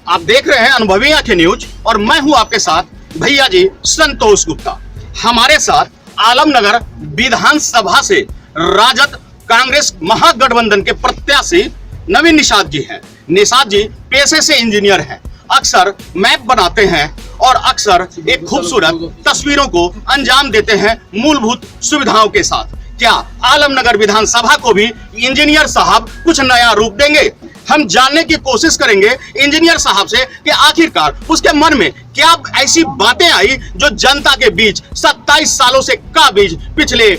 आप देख रहे हैं अनुभवी आंखें न्यूज और मैं हूं आपके साथ भैया जी संतोष गुप्ता। हमारे साथ आलमनगर विधानसभा से राजद कांग्रेस महागठबंधन के प्रत्याशी नवीन निषाद जी हैं। निषाद जी पेशे से इंजीनियर हैं, अक्सर मैप बनाते हैं और अक्सर एक खूबसूरत तस्वीरों को अंजाम देते हैं मूलभूत सुविधाओं के साथ। क्या आलमनगर विधानसभा को भी इंजीनियर साहब कुछ नया रूप देंगे? हम जानने की कोशिश करेंगे इंजीनियर साहब से कि आखिरकार उसके मन में क्या ऐसी बातें आई जो जनता के बीच 27 सालों से काबिज पिछले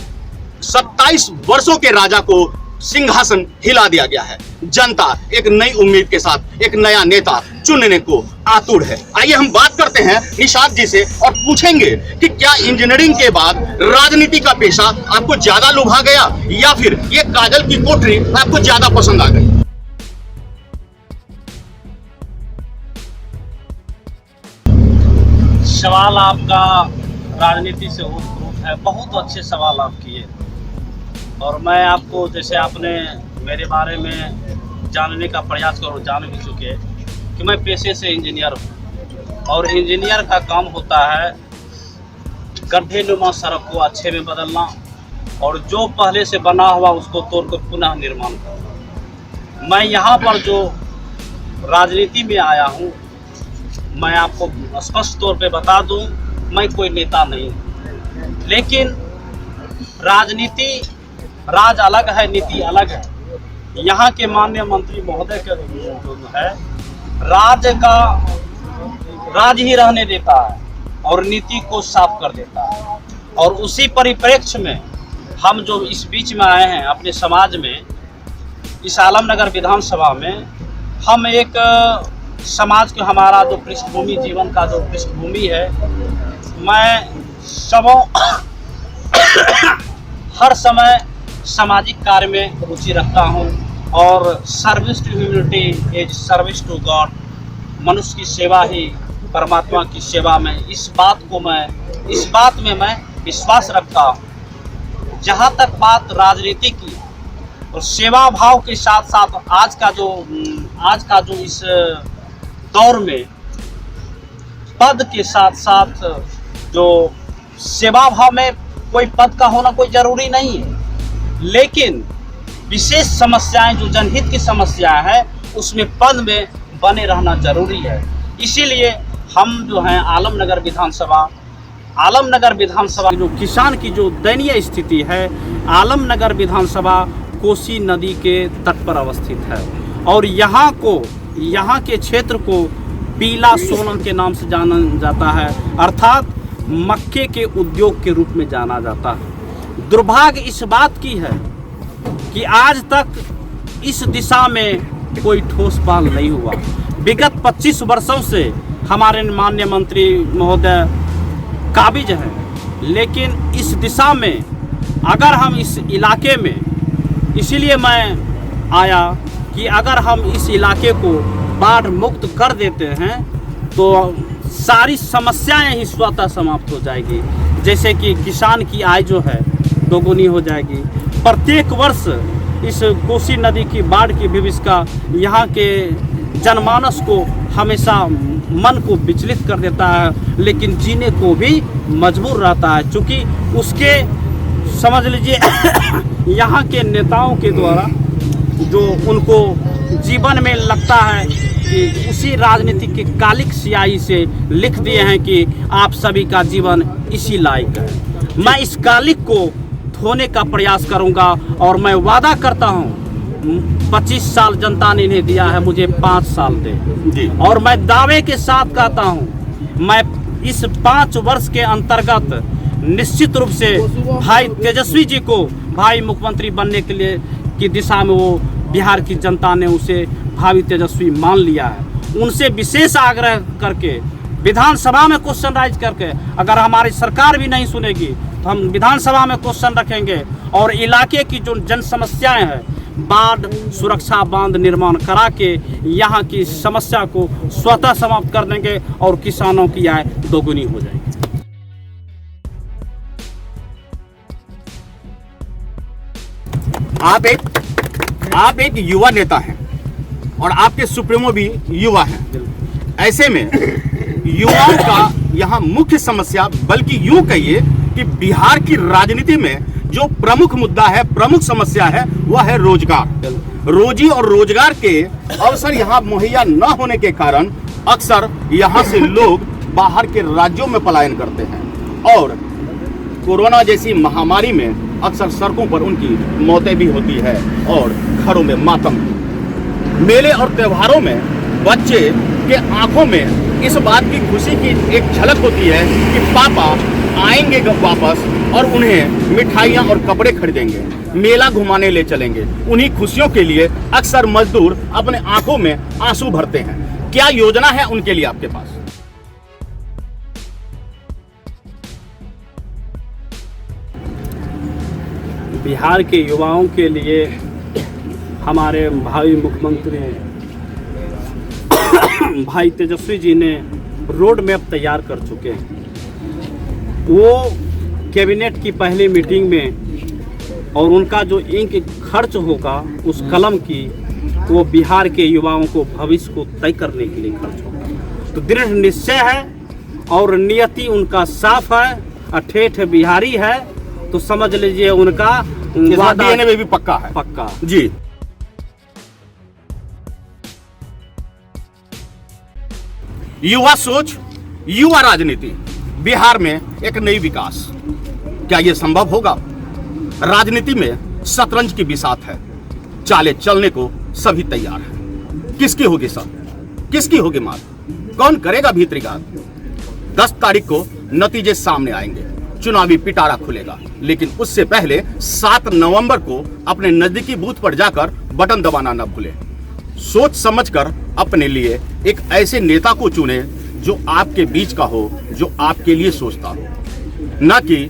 27 वर्षों के राजा को सिंहासन हिला दिया गया है। जनता एक नई उम्मीद के साथ एक नया नेता चुनने को आतुर है। आइए हम बात करते हैं निषाद जी से और पूछेंगे कि क्या इंजीनियरिंग के बाद राजनीति का पेशा आपको ज्यादा लुभा गया या फिर ये काजल की कोठरी आपको ज्यादा पसंद आ गई? सवाल आपका राजनीति से ओतप्रोत है। बहुत अच्छे सवाल आप किए और मैं आपको, जैसे आपने मेरे बारे में जानने का प्रयास करो, जान भी चुके कि मैं पेशे से इंजीनियर हूँ और इंजीनियर का काम होता है गड्ढे नुमा सड़क को अच्छे में बदलना और जो पहले से बना हुआ उसको तोड़कर पुनः निर्माण करना। मैं यहाँ पर जो राजनीति में आया हूँ, मैं आपको स्पष्ट तौर पे बता दूं, मैं कोई नेता नहीं, लेकिन राज अलग है, नीति अलग है। यहाँ के माननीय मंत्री महोदय के जो है राज ही रहने देता है और नीति को साफ कर देता है। और उसी परिप्रेक्ष्य में हम जो इस बीच में आए हैं अपने समाज में, इस आलमनगर विधानसभा में, हम एक समाज के, हमारा जो पृष्ठभूमि, जीवन का जो पृष्ठभूमि है, मैं सबों हर समय सामाजिक कार्य में रुचि रखता हूं और service to humanity is service to God, मनुष्य की सेवा ही परमात्मा की सेवा में, इस बात में मैं विश्वास रखता हूं। जहां तक बात राजनीति की और सेवा भाव के साथ साथ आज का जो इस दौर में पद के साथ साथ जो सेवा भाव में, कोई पद का होना कोई जरूरी नहीं है, लेकिन विशेष समस्याएं जो जनहित की समस्याएं हैं उसमें पद में बने रहना जरूरी है। इसीलिए हम जो हैं आलमनगर विधानसभा जो किसान की जो दयनीय स्थिति है, आलमनगर विधानसभा कोसी नदी के तट पर अवस्थित है और यहाँ के क्षेत्र को पीला सोलन के नाम से जाना जाता है, अर्थात मक्के के उद्योग के रूप में जाना जाता है। दुर्भाग्य इस बात की है कि आज तक इस दिशा में कोई ठोस पहल नहीं हुआ। विगत 25 वर्षों से हमारे माननीय मंत्री महोदय काबिज हैं, लेकिन इस दिशा में अगर हम इस इलाके में, इसीलिए मैं आया कि अगर हम इस इलाके को बाढ़ मुक्त कर देते हैं तो सारी समस्याएं ही स्वतः समाप्त हो जाएगी। जैसे कि किसान की आय जो है दोगुनी हो जाएगी। प्रत्येक वर्ष इस कोसी नदी की बाढ़ की विभीषिका यहाँ के जनमानस को हमेशा मन को विचलित कर देता है, लेकिन जीने को भी मजबूर रहता है, क्योंकि उसके समझ लीजिए यहाँ के नेताओं के द्वारा जो उनको जीवन में लगता है कि उसी राजनीति के कालिक स्याही से लिख दिए हैं कि आप सभी का जीवन इसी लायक है। मैं इस कालिक को धोने का प्रयास करूंगा और मैं वादा करता हूं 25 साल जनता ने इन्हें दिया है, मुझे 5 साल दे। और मैं दावे के साथ कहता हूं, मैं इस 5 वर्ष के अंतर्गत निश्चित रूप से भाई तेजस्वी जी को भाई मुख्यमंत्री बनने के लिए की दिशा में वो बिहार की जनता ने उसे भावी तेजस्वी मान लिया है। उनसे विशेष आग्रह करके विधानसभा में क्वेश्चन राइज करके, अगर हमारी सरकार भी नहीं सुनेगी तो हम विधानसभा में क्वेश्चन रखेंगे और इलाके की जो जन समस्याएं हैं, बाढ़ सुरक्षा बांध निर्माण करा के यहाँ की समस्या को स्वतः समाप्त कर देंगे और किसानों की आय दोगुनी हो जाएगी। आप एक युवा नेता हैं और आपके सुप्रीमो भी युवा हैं। ऐसे में युवाओं का यहाँ मुख्य समस्या, बल्कि यूं कहिए कि बिहार की राजनीति में जो प्रमुख मुद्दा है, प्रमुख समस्या है, वह है रोजगार। रोजी और रोजगार के अवसर यहाँ मुहैया न होने के कारण अक्सर यहाँ से लोग बाहर के राज्यों में पलायन करते हैं और कोरोना जैसी महामारी में अक्सर सड़कों पर उनकी मौतें भी होती है और घरों में मातम। मेले और त्योहारों में बच्चे के आंखों में इस बात की खुशी की एक झलक होती है कि पापा आएंगे वापस और उन्हें मिठाइयाँ और कपड़े खरीदेंगे, मेला घुमाने ले चलेंगे। उन्हीं खुशियों के लिए अक्सर मजदूर अपने आंखों में आंसू भरते हैं। क्या योजना है उनके लिए आपके पास? बिहार के युवाओं के लिए हमारे भावी मुख्यमंत्री भाई तेजस्वी जी ने रोड मैप तैयार कर चुके हैं। वो कैबिनेट की पहली मीटिंग में और उनका जो इंक खर्च होगा उस कलम की, वो बिहार के युवाओं को भविष्य को तय करने के लिए खर्च होगा। तो दृढ़ निश्चय है और नियति उनका साफ है, अठेठ बिहारी है, तो समझ लीजिए उनका वादा में भी पक्का है। पक्का जी। युवा सोच, युवा राजनीति, बिहार में एक नई विकास, क्या यह संभव होगा? राजनीति में शतरंज की बिसात है, चालें चलने को सभी तैयार हैं। किसकी होगी सर, किसकी होगी मात, कौन करेगा भीतरीघात? 10 तारीख को नतीजे सामने आएंगे, चुनावी पिटारा खुलेगा, लेकिन उससे पहले 7 नवंबर को अपने नजदीकी बूथ पर जाकर बटन दबाना न भूलें। सोच समझकर अपने लिए एक ऐसे नेता को चुने जो आपके बीच का हो, जो आपके लिए सोचता हो, न कि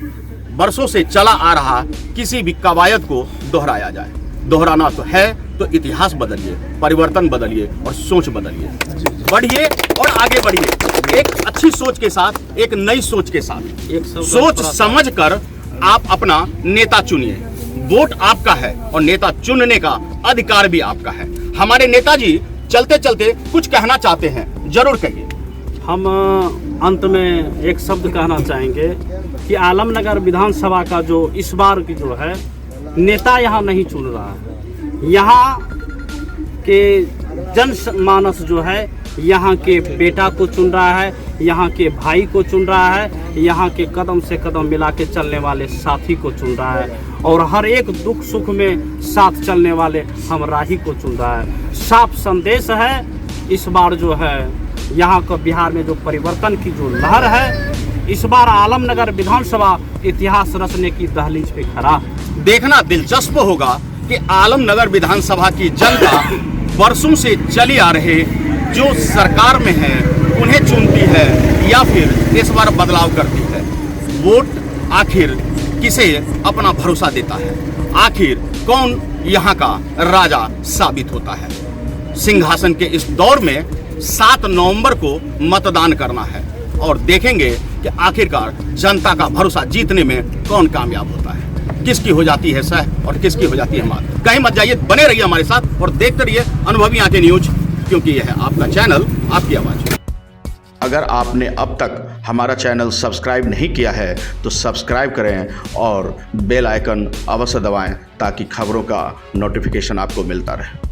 बरसों से चला आ रहा किसी भी कवायद को दोहराया जाए। दोहराना तो है तो इतिहास बदलिए, परिवर्तन बदलिए और सोच बदलिए, बढ़िए और आगे बढ़िए। एक अच्छी सोच के साथ, एक नई सोच के साथ, एक सोच समझकर आप अपना नेता चुनिए। वोट आपका है और नेता चुनने का अधिकार भी आपका है। हमारे नेताजी चलते चलते कुछ कहना चाहते हैं, जरूर कहिए। हम अंत में एक शब्द कहना चाहेंगे कि आलमनगर विधानसभा का जो इस बार की जो है नेता यहाँ नहीं चुन रहा है, यहाँ के जनमानस जो है यहाँ के बेटा को चुन रहा है, यहाँ के भाई को चुन रहा है, यहाँ के कदम से कदम मिला के चलने वाले साथी को चुन रहा है और हर एक दुख सुख में साथ चलने वाले हमराही को चुन रहा है। साफ संदेश है इस बार जो है यहाँ का बिहार में जो परिवर्तन की जो लहर है, इस बार आलमनगर विधानसभा इतिहास रचने की दहलीज पे खड़ा है। देखना दिलचस्प होगा कि आलमनगर विधानसभा की जनता वर्षों से चली आ रहे जो सरकार में है उन्हें चुनती है या फिर इस बार बदलाव करती है। वोट आखिर किसे अपना भरोसा देता है, आखिर कौन यहाँ का राजा साबित होता है? सिंहासन के इस दौर में 7 नवंबर को मतदान करना है और देखेंगे कि आखिरकार जनता का भरोसा जीतने में कौन कामयाब होता है, किसकी हो जाती है सह और किसकी हो जाती है मात। कहीं मत जाइए, बने रहिए हमारे साथ और देखते रहिए अनुभवी आंखें न्यूज, क्योंकि यह है आपका चैनल, आपकी आवाज। अगर आपने अब तक हमारा चैनल सब्सक्राइब नहीं किया है तो सब्सक्राइब करें और बेल आइकन अवश्य दबाएं ताकि खबरों का नोटिफिकेशन आपको मिलता रहे।